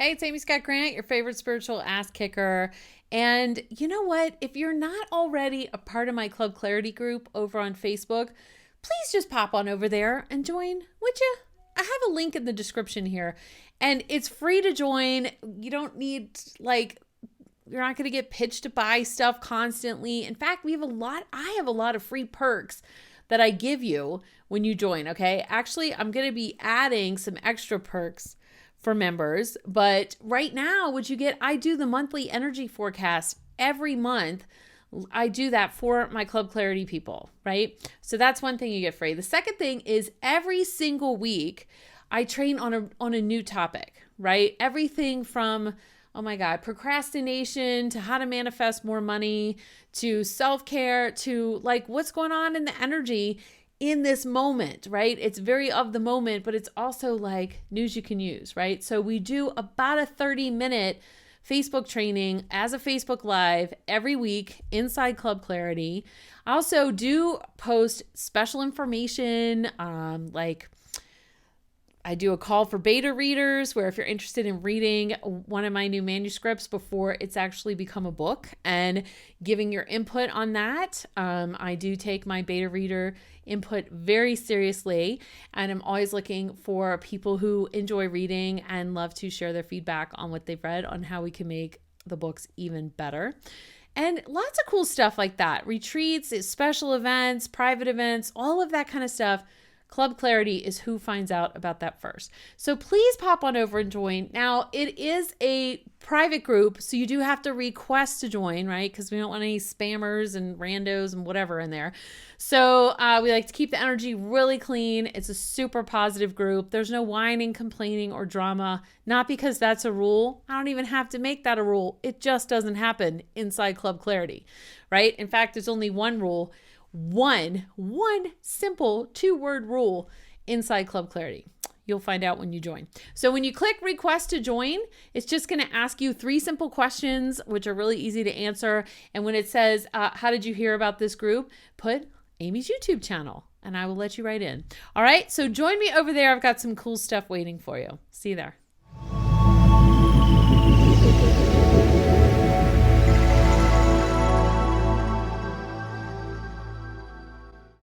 Hey, it's Amy Scott Grant, your favorite spiritual ass kicker. And you know what? If you're not already a part of my Club Clarity group over on Facebook, please just pop on over there and join, would you? I have a link in the description here, and it's free to join. You don't need, you're not going to get pitched to buy stuff constantly. In fact, I have a lot of free perks that I give you when you join, okay? Actually, I'm going to be adding some extra perks for members, but right now what you get, I do the monthly energy forecast every month. I do that for my Club Clarity people, right? So that's one thing you get free. The second thing is every single week I train on a new topic, right? Everything from, oh my God, procrastination to how to manifest more money to self-care to like what's going on in the energy in this moment, right? It's very of the moment, but it's also like news you can use, right? So we do about a 30-minute Facebook training as a Facebook Live every week inside Club Clarity. I also do post special information, I do a call for beta readers where if you're interested in reading one of my new manuscripts before it's actually become a book and giving your input on that, I do take my beta reader input very seriously, and I'm always looking for people who enjoy reading and love to share their feedback on what they've read on how we can make the books even better. And lots of cool stuff like that. Retreats, special events, private events, all of that kind of stuff. Club Clarity is who finds out about that first. So please pop on over and join. Now, it is a private group, so you do have to request to join, right? Because we don't want any spammers and randos and whatever in there. So we like to keep the energy really clean. It's a super positive group. There's no whining, complaining, or drama. Not because that's a rule. I don't even have to make that a rule. It just doesn't happen inside Club Clarity, right? In fact, there's only one rule. One simple 2-word rule inside Club Clarity. You'll find out when you join. So when you click request to join, it's just going to ask you 3 simple questions, which are really easy to answer. And when it says, how did you hear about this group? Put Amy's YouTube channel and I will let you right in. All right. So join me over there. I've got some cool stuff waiting for you. See you there.